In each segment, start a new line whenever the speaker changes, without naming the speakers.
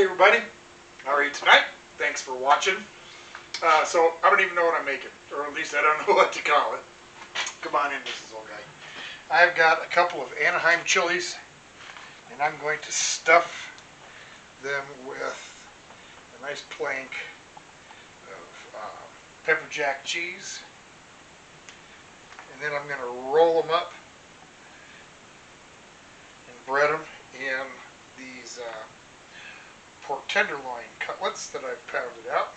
everybody, how are you tonight? Thanks for watching. So I don't even know what I'm making, or at least I don't know what to call it. Come on in, Mrs. Old Guy. I've got a couple of Anaheim chilies, and I'm going to stuff them with a nice plank of pepper jack cheese, and then I'm going to roll them up and bread them in these pork tenderloin cutlets that I've pounded out.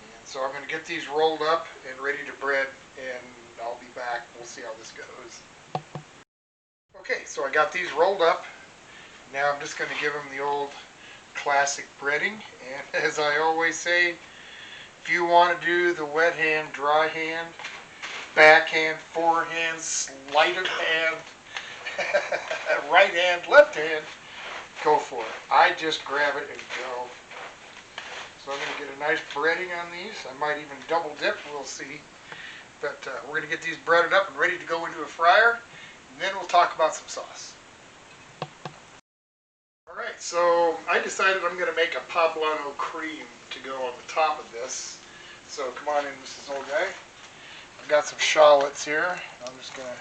And so I'm going to get these rolled up and ready to bread, and I'll be back. We'll see how this goes. Okay, so I got these rolled up. Now I'm just going to give them the old classic breading. And as I always say, if you want to do the wet hand, dry hand, backhand, forehand, sleight of hand, right hand, left hand, go for it. I just grab it and go. So I'm going to get a nice breading on these. I might even double dip, we'll see. But we're going to get these breaded up and ready to go into a fryer, and then we'll talk about some sauce. Alright, so I decided I'm going to make a Poblano cream to go on the top of this. So come on in, Mrs. Old Guy. I've got some shallots here. I'm just going to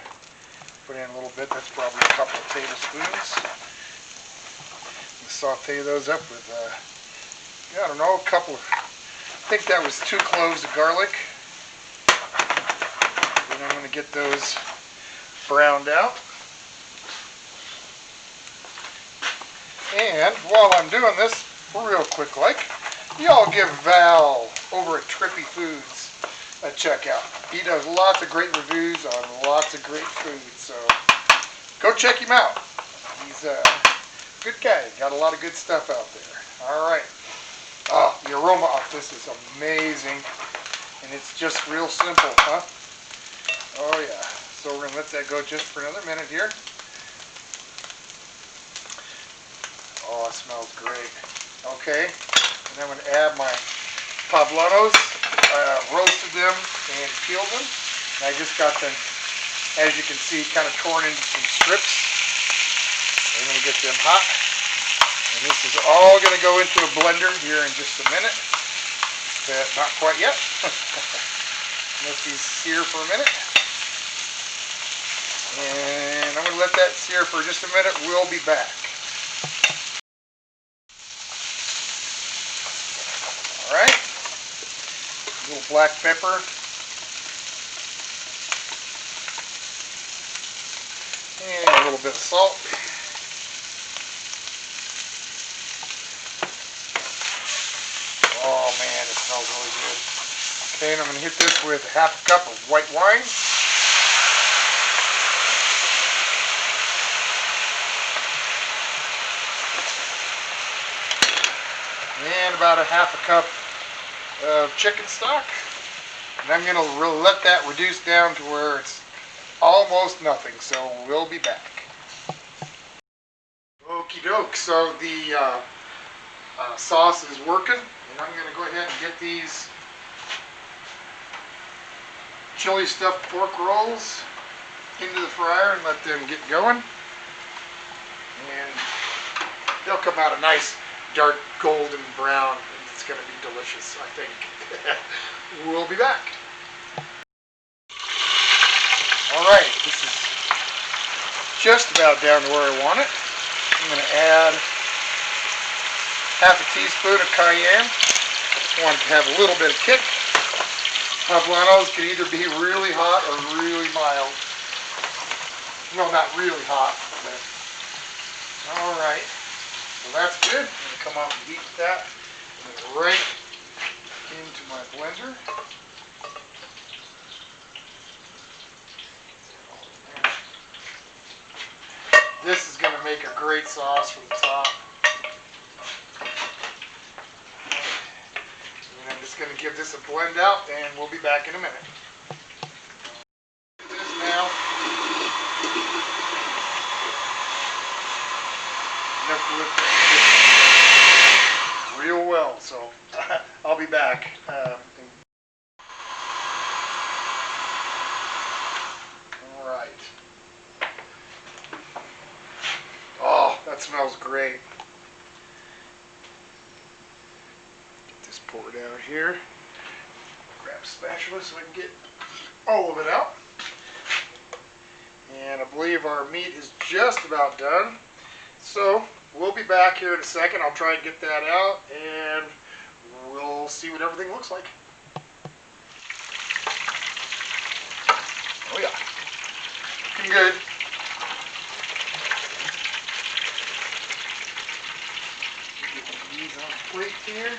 put in a little bit. That's probably a couple of tablespoons. Saute those up with, I don't know, a couple of, I think that was 2 cloves of garlic. Then I'm going to get those browned out. And while I'm doing this, real quick like, y'all give Val over at Trippy Foods a check out. He does lots of great reviews on lots of great food, so go check him out. He's a good guy. Got a lot of good stuff out there. Alright. Oh, the aroma of this is amazing. And it's just real simple, huh? Oh yeah. So we're going to let that go just for another minute here. Oh, it smells great. Okay. And I'm going to add my poblanos. Roasted them and peeled them. And I just got them, as you can see, kind of torn into some strips. I'm going to get them hot. And this is all going to go into a blender here in just a minute. But not quite yet. Let these sear for a minute. And I'm going to let that sear for just a minute. We'll be back. Alright. A little black pepper. And a little bit of salt. Oh man, it smells really good. Okay, and I'm going to hit this with half a cup of white wine. And about a half a cup of chicken stock. And I'm going to let that reduce down to where it's almost nothing, so we'll be back. Okie doke, so the sauce is working, and I'm going to go ahead and get these chili stuffed pork rolls into the fryer and let them get going. And they'll come out a nice dark golden brown. It's going to be delicious, I think. We'll be back. Alright, this is just about down to where I want it. I'm going to add half a teaspoon of cayenne. I want it to have a little bit of kick. Poblanos can either be really hot or really mild. No, not really hot. Alright, so that's good. I'm going to come off the heat with that. And right into my blender. This is going to make a great sauce for the top. And I'm just going to give this a blend out, and we'll be back in a minute. This now. Real well, so I'll be back. Alright. That smells great. Get this poured out here. Grab a spatula so I can get all of it out. And I believe our meat is just about done. So we'll be back here in a second. I'll try and get that out and we'll see what everything looks like. Oh yeah, looking good. Get these on the plate here.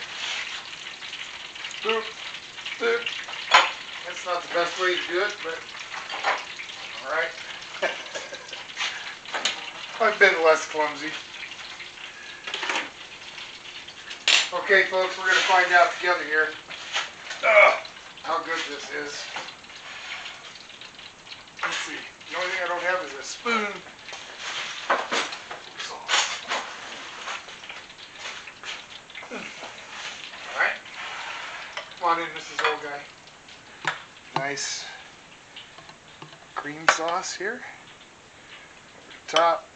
Boop, boop. That's not the best way to do it, but alright. I've been less clumsy. Okay folks, we're going to find out together here how good this is. Let's see. The only thing I don't have is a spoon. Alright. Come on in, Mrs. Old Guy. Nice cream sauce here. Over the top.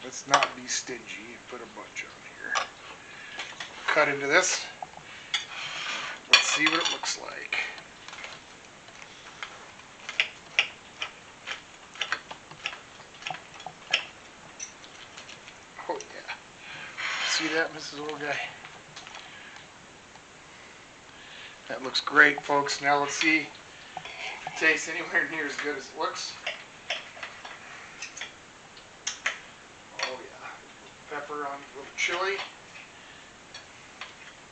Let's not be stingy and put a bunch on here. Cut into this. Let's see what it looks like. Oh yeah. See that, Mrs. Old Guy? That looks great, folks. Now let's see if it tastes anywhere near as good as it looks. Oh yeah. Pepper on a little chili.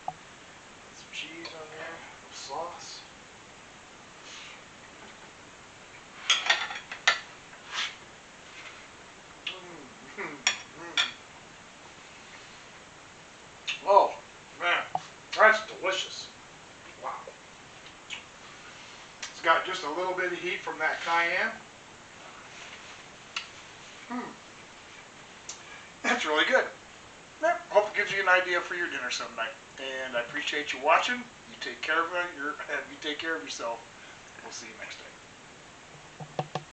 Some cheese on there. A little sauce. Oh, man, that's delicious. Wow. It's got just a little bit of heat from that cayenne. That's really good. Yeah, hope it gives you an idea for your dinner some night. And I appreciate you watching. You take care of yourself. We'll see you next time.